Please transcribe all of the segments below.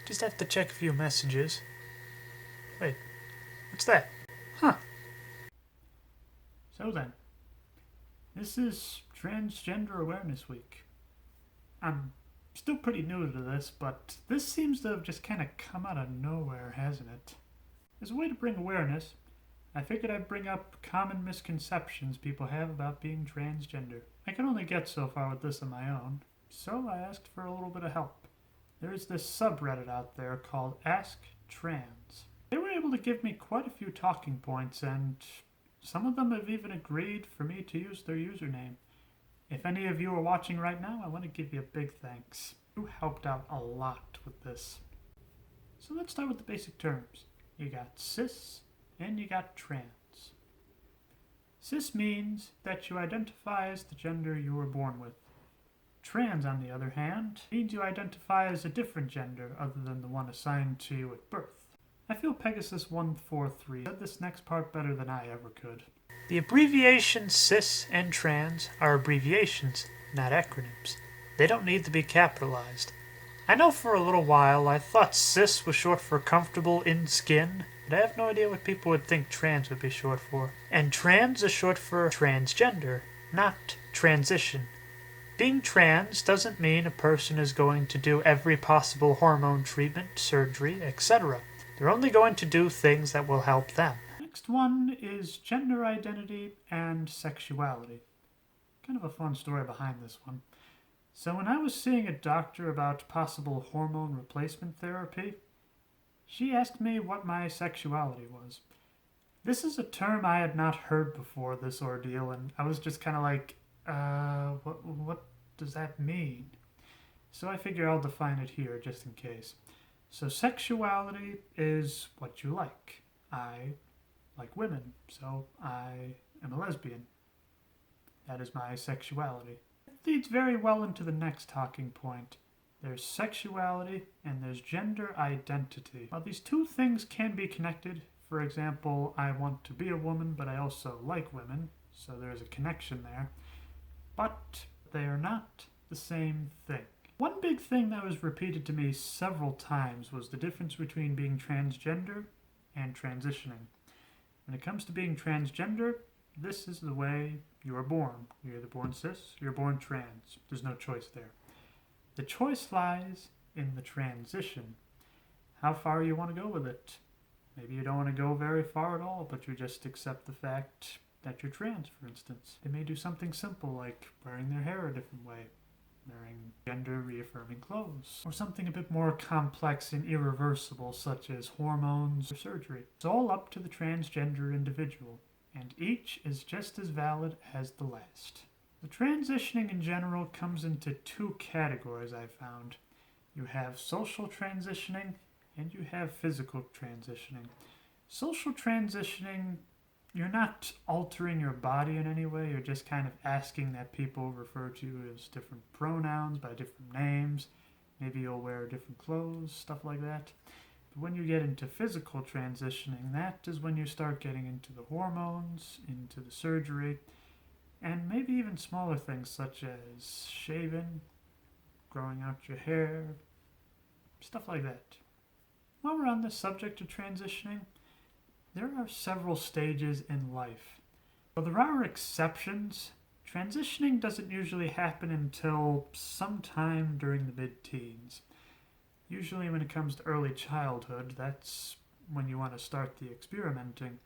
Just have to check a few messages. Wait, what's that? Huh. So then, this is Transgender Awareness Week. I'm still pretty new to this, but this seems to have just kind of come out of nowhere, hasn't it? As a way to bring awareness, I figured I'd bring up common misconceptions people have about being transgender. I can only get so far with this on my own, so I asked for a little bit of help. There's this subreddit out there called Ask Trans. They were able to give me quite a few talking points, and some of them have even agreed for me to use their username. If any of you are watching right now, I want to give you a big thanks. You helped out a lot with this. So let's start with the basic terms. You got cis and you got trans. Cis means that you identify as the gender you were born with. Trans, on the other hand, means you identify as a different gender other than the one assigned to you at birth. I feel Pegasus 143 said this next part better than I ever could. The abbreviations cis and trans are abbreviations, not acronyms. They don't need to be capitalized. I know for a little while I thought cis was short for comfortable in skin, but I have no idea what people would think trans would be short for. And trans is short for transgender, not transition. Being trans doesn't mean a person is going to do every possible hormone treatment, surgery, etc. They're only going to do things that will help them. Next one is gender identity and sexuality. Kind of a fun story behind this one. So when I was seeing a doctor about possible hormone replacement therapy, she asked me what my sexuality was. This is a term I had not heard before this ordeal, and I was just kind of like, what does that mean? So I figure I'll define it here just in case. So sexuality is what you like. I like women, so I am a lesbian. That is my sexuality. It leads very well into the next talking point. There's sexuality and there's gender identity. While these two things can be connected, for example, I want to be a woman, but I also like women, so there's a connection there, but they are not the same thing. One big thing that was repeated to me several times was the difference between being transgender and transitioning. When it comes to being transgender, this is the way you are born. You're either born cis, you're born trans. There's no choice there. The choice lies in the transition. How far you want to go with it. Maybe you don't want to go very far at all, but you just accept the fact that you're trans, for instance. They may do something simple like wearing their hair a different way, wearing gender-reaffirming clothes, or something a bit more complex and irreversible, such as hormones or surgery. It's all up to the transgender individual, and each is just as valid as the last. The transitioning in general comes into two categories, I've found. You have social transitioning and you have physical transitioning. Social transitioning, you're not altering your body in any way, you're just kind of asking that people refer to you as different pronouns by different names. Maybe you'll wear different clothes, stuff like that. But when you get into physical transitioning, that is when you start getting into the hormones, into the surgery, and maybe even smaller things such as shaving, growing out your hair, stuff like that. While we're on the subject of transitioning, there are several stages in life. Though there are exceptions, transitioning doesn't usually happen until sometime during the mid-teens. Usually when it comes to early childhood, that's when you want to start the experimenting.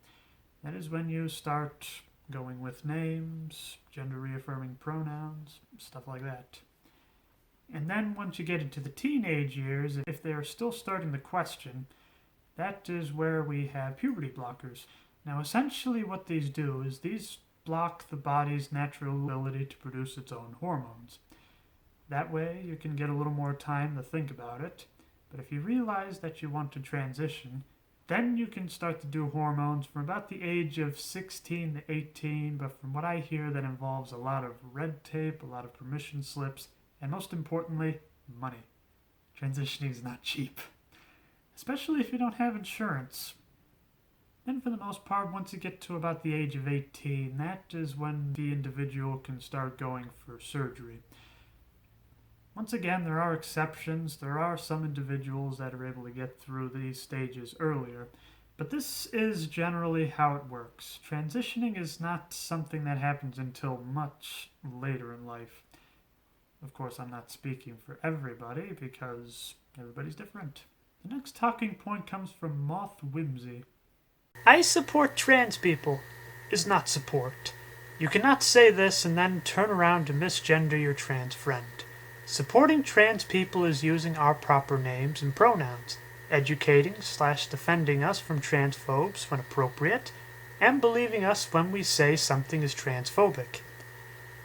That is when you start going with names, gender-reaffirming pronouns, stuff like that. And then once you get into the teenage years, if they are still starting to question, that is where we have puberty blockers. Now essentially what these do is these block the body's natural ability to produce its own hormones. That way you can get a little more time to think about it, but if you realize that you want to transition, then you can start to do hormones from about the age of 16 to 18, but from what I hear that involves a lot of red tape, a lot of permission slips, and most importantly, money. Transitioning is not cheap, especially if you don't have insurance. Then for the most part, once you get to about the age of 18, that is when the individual can start going for surgery. Once again, there are exceptions. There are some individuals that are able to get through these stages earlier. But this is generally how it works. Transitioning is not something that happens until much later in life. Of course, I'm not speaking for everybody because everybody's different. The next talking point comes from Moth Whimsy. I support trans people is not support. You cannot say this and then turn around to misgender your trans friend. Supporting trans people is using our proper names and pronouns, educating/defending us from transphobes when appropriate, and believing us when we say something is transphobic.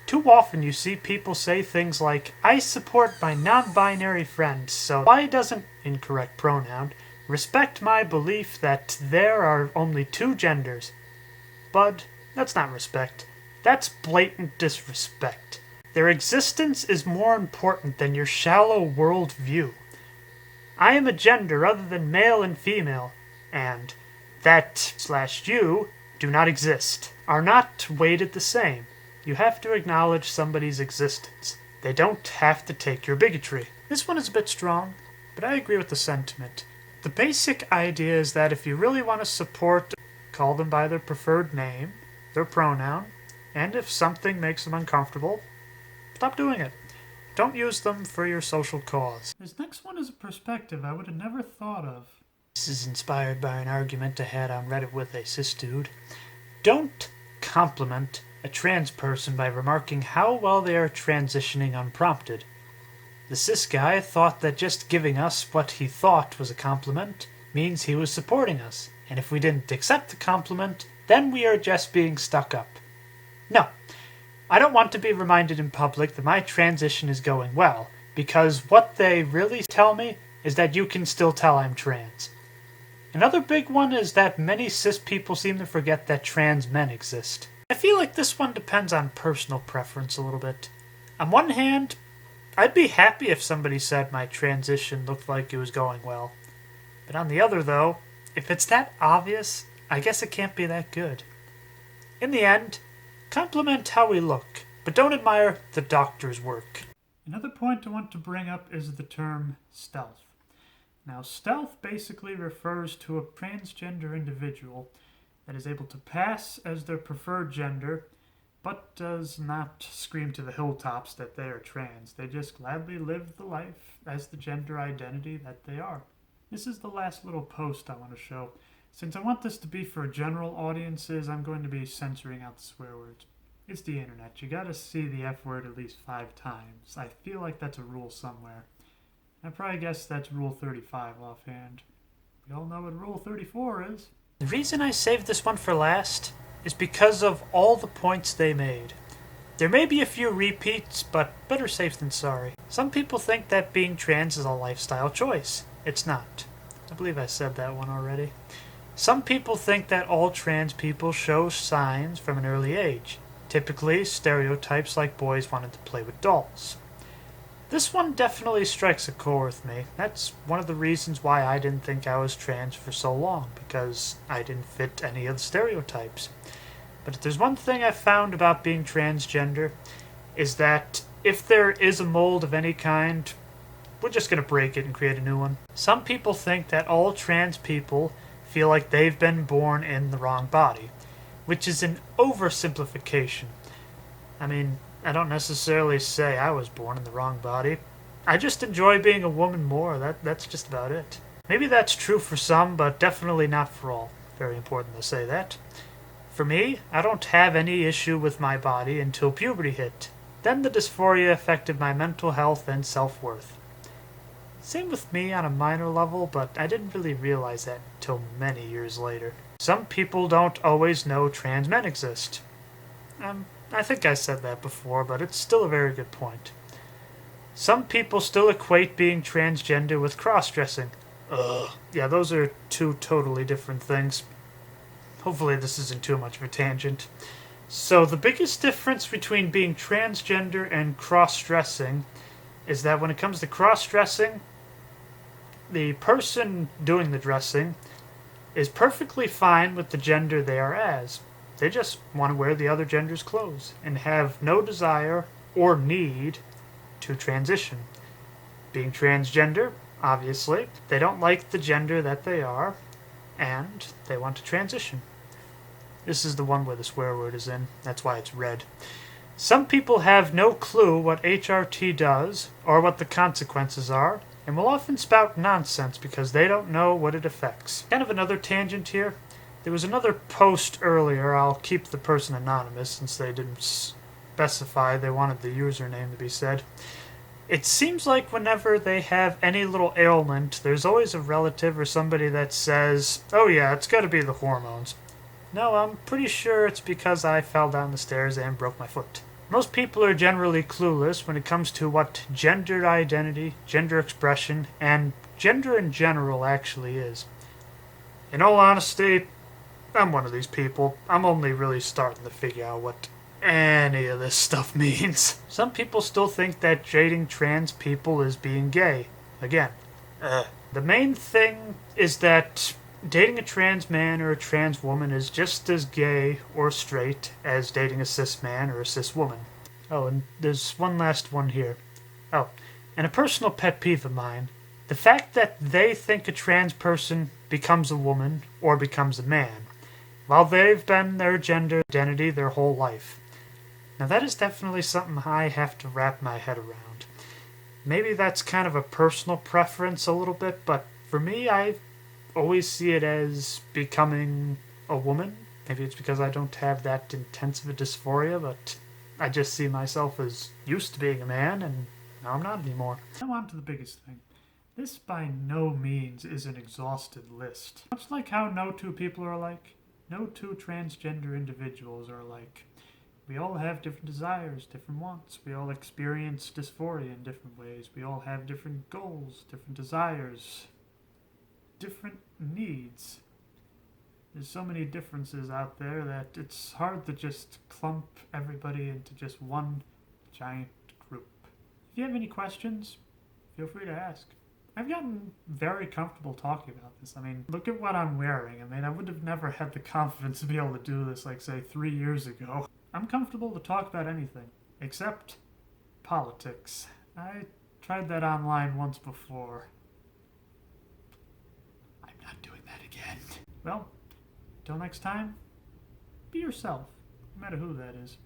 Too often you see people say things like, I support my non-binary friends, so why doesn't, incorrect pronoun, respect my belief that there are only two genders? Bud, that's not respect. That's blatant disrespect. Their existence is more important than your shallow world view. I am a gender other than male and female, and that/you do not exist, are not weighted the same. You have to acknowledge somebody's existence. They don't have to take your bigotry. This one is a bit strong, but I agree with the sentiment. The basic idea is that if you really want to support, call them by their preferred name, their pronoun, and if something makes them uncomfortable, stop doing it. Don't use them for your social cause. This next one is a perspective I would have never thought of. This is inspired by an argument I had on Reddit with a cis dude. Don't compliment a trans person by remarking how well they are transitioning unprompted. The cis guy thought that just giving us what he thought was a compliment means he was supporting us, and if we didn't accept the compliment, then we are just being stuck up. No, I don't want to be reminded in public that my transition is going well, because what they really tell me is that you can still tell I'm trans. Another big one is that many cis people seem to forget that trans men exist. I feel like this one depends on personal preference a little bit. On one hand, I'd be happy if somebody said my transition looked like it was going well. But on the other, though, if it's that obvious, I guess it can't be that good. In the end, compliment how we look, but don't admire the doctor's work. Another point I want to bring up is the term stealth. Now, stealth basically refers to a transgender individual that is able to pass as their preferred gender, but does not scream to the hilltops that they are trans. They just gladly live the life as the gender identity that they are. This is the last little post I want to show. Since I want this to be for general audiences, I'm going to be censoring out the swear words. It's the internet. You gotta see the F word at least 5 times. I feel like that's a rule somewhere. I probably guess that's Rule 35 offhand. We all know what Rule 34 is. The reason I saved this one for last is because of all the points they made. There may be a few repeats, but better safe than sorry. Some people think that being trans is a lifestyle choice. It's not. I believe I said that one already. Some people think that all trans people show signs from an early age. Typically, stereotypes like boys wanting to play with dolls. This one definitely strikes a chord with me. That's one of the reasons why I didn't think I was trans for so long, because I didn't fit any of the stereotypes. But if there's one thing I've found about being transgender, is that if there is a mold of any kind, we're just going to break it and create a new one. Some people think that all trans people feel like they've been born in the wrong body, which is an oversimplification. I mean, I don't necessarily say I was born in the wrong body. I just enjoy being a woman more. That's just about it. Maybe that's true for some, but definitely not for all. Very important to say that. For me, I don't have any issue with my body until puberty hit. Then the dysphoria affected my mental health and self-worth. Same with me on a minor level, but I didn't really realize that until many years later. Some people don't always know trans men exist. I think I said that before, but it's still a very good point. Some people still equate being transgender with cross-dressing. Ugh. Yeah, those are two totally different things. Hopefully this isn't too much of a tangent. So the biggest difference between being transgender and cross-dressing is that when it comes to cross-dressing, the person doing the dressing is perfectly fine with the gender they are as. They just want to wear the other gender's clothes and have no desire or need to transition. being transgender, obviously. They don't like the gender that they are, and they want to transition. This is the one where the swear word is in. That's why it's red. Some people have no clue what HRT does or what the consequences are, and will often spout nonsense because they don't know what it affects. Kind of another tangent here. There was another post earlier. I'll keep the person anonymous since they didn't specify they wanted the username to be said. It seems like whenever they have any little ailment, there's always a relative or somebody that says, "Oh yeah, it's got to be the hormones." No, I'm pretty sure it's because I fell down the stairs and broke my foot. Most people are generally clueless when it comes to what gender identity, gender expression, and gender in general actually is. In all honesty, I'm one of these people. I'm only really starting to figure out what any of this stuff means. Some people still think that dating trans people is being gay. Again, the main thing is that dating a trans man or a trans woman is just as gay or straight as dating a cis man or a cis woman. Oh, and there's one last one here. Oh, and a personal pet peeve of mine. The fact that they think a trans person becomes a woman or becomes a man, while they've been their gender identity their whole life. Now that is definitely something I have to wrap my head around. Maybe that's kind of a personal preference a little bit, but for me, I always see it as becoming a woman. Maybe it's because I don't have that intense of a dysphoria, but I just see myself as used to being a man, and now I'm not anymore. Now on to the biggest thing. This by no means is an exhausted list. Much like how no two people are alike, no two transgender individuals are alike. We all have different desires, different wants. We all experience dysphoria in different ways. We all have different goals, different desires, different needs. There's so many differences out there that it's hard to just clump everybody into just one giant group. If you have any questions, feel free to ask. I've gotten very comfortable talking about this. I mean, look at what I'm wearing. I mean, I would have never had the confidence to be able to do this, like, say, 3 years ago. I'm comfortable to talk about anything, except politics. I tried that online once before. I'm not doing that again. Well, till next time, be yourself, no matter who that is.